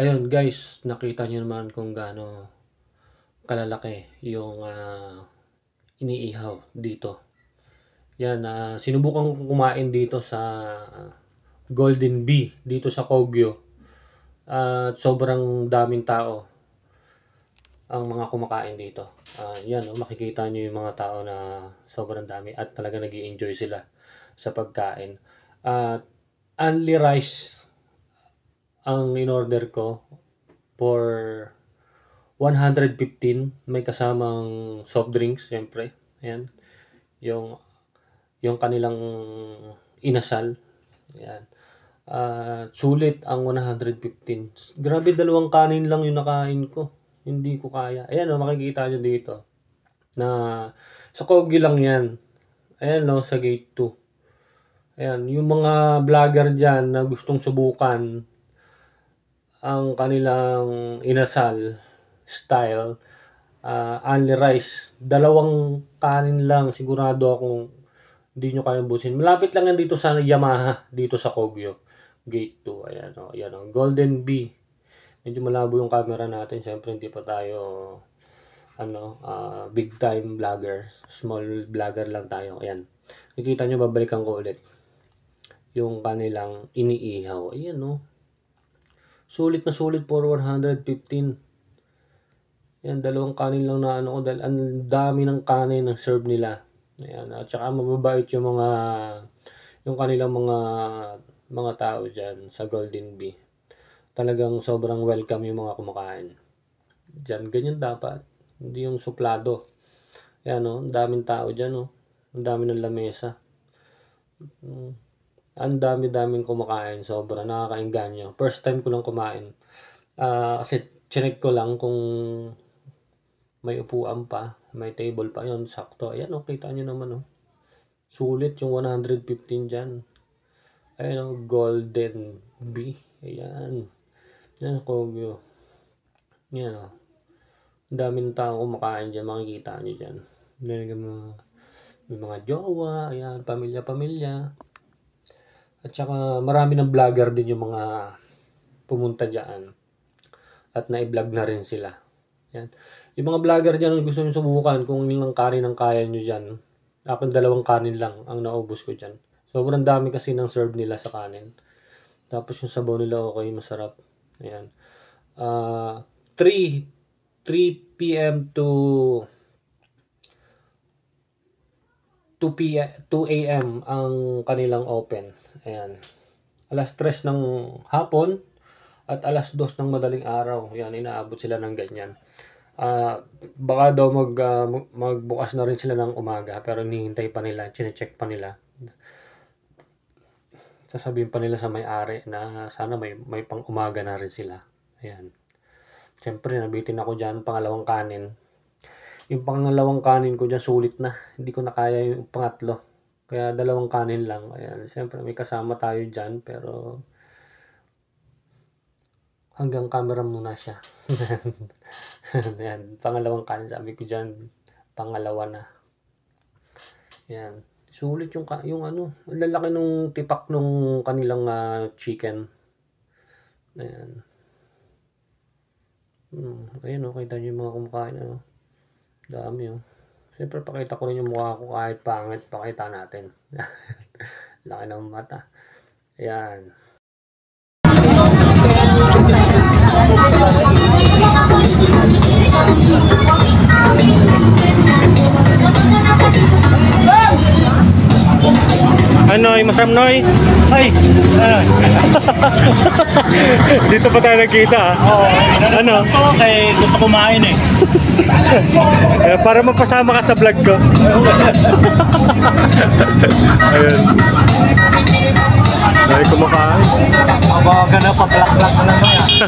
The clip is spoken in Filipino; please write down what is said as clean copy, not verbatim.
Ayun guys, nakita niyo naman kung gaano kalalaki yung iniihaw dito. Yan, sinubukan kong kumain dito sa Golden Bee dito sa Kogyo. At sobrang daming tao ang mga kumakain dito. Yan, makikita niyo yung mga tao na sobrang dami at talaga nag-i-enjoy sila sa pagkain. At only rice ang in-order ko for 115. May kasamang soft drinks, siyempre. Ayan. Yung kanilang inasal. Ayan. Sulit ang 115. Grabe, 2 kanin lang yung nakain ko. Hindi ko kaya. Ayan, makikita nyo dito. Na sa Kogyo lang yan. Ayan, sa gate 2. Ayan, yung mga vlogger dyan na gustong subukan ang kanilang inasal style, only rice, 2 kanin lang, sigurado akong hindi nyo kayang busin. Malapit lang yan dito sa Yamaha, dito sa Kogyo, gate 2. Ayan, ayan, Golden Bee. Medyo malabo yung camera natin, syempre hindi pa tayo big time vlogger, small vlogger lang tayo. Ayan, nakikita nyo, babalikan ko ulit yung kanilang iniihaw. Ayan, sulit na sulit for 115. Yan, 2 kanin lang na dahil ang dami ng kanin ng serve nila. Ayan, at saka mababait yung kanilang mga tao dyan sa Golden Bee. Talagang sobrang welcome yung mga kumakain. Dyan, ganyan dapat. Hindi yung suplado. Ayan, ang daming tao dyan, ang dami ng lamesa. Ang dami-daming kumakain, sobra nakakainganyo. First time ko lang kumain. Kasi chinek ko lang kung may upuan pa, may table pa, yun, sakto. Ayan, kita nyo naman, sulit yung 115 dyan. Ayan, Golden Bee. Ayan. Ayan, Kogyo. Ayan, ang daming tao kumakain dyan, makikita nyo dyan. May mga jowa, ayan, pamilya-pamilya. At saka marami ng vlogger din yung mga pumunta dyan. At na-vlog na rin sila. Yan. Yung mga vlogger dyan, gusto nyo subukan kung ilang kanin ang kaya nyo dyan. Akin 2 kanin lang ang naubos ko dyan. Sobrang dami kasi ng serve nila sa kanin. Tapos yung sabaw nila okay, masarap. Ayan. 3 p.m. to 2 a.m. ang kanilang open. Ayan. Alas 3 ng hapon at alas 2 ng madaling araw. Ayan, inaabot sila ng ganyan. Baka daw magbukas na rin sila ng umaga, pero hinihintay pa nila, chinecheck pa nila. Sasabihin pa nila sa may-ari na sana may pang umaga na rin sila. Ayan. Siyempre, nabitin ako dyan, 2 kanin. Yung 2 kanin ko dyan, sulit na. Hindi ko na kaya yung 3. Kaya 2 kanin lang. Ayan. Siyempre, may kasama tayo dyan. Pero, hanggang camera muna siya. Ayan. 2 kanin. Sabi ko dyan, 2 na. Ayan. Sulit yung lalaki nung tipak nung kanilang chicken. Ayan. Ayan, kita nyo yung mga kumakain. Dami, Siyempre, pakita ko rin yung mukha ko kahit pangit. Pakita natin. Laki ng mata. Ayan. Noy, masam Noy. Ay. Dito pa tayo nagkita. Ano? Okay, gusto kumain Para mapasama ka sa vlog ko. Ayun. Ay, kumakain. Mabawaga na pa-black-black na lang yan.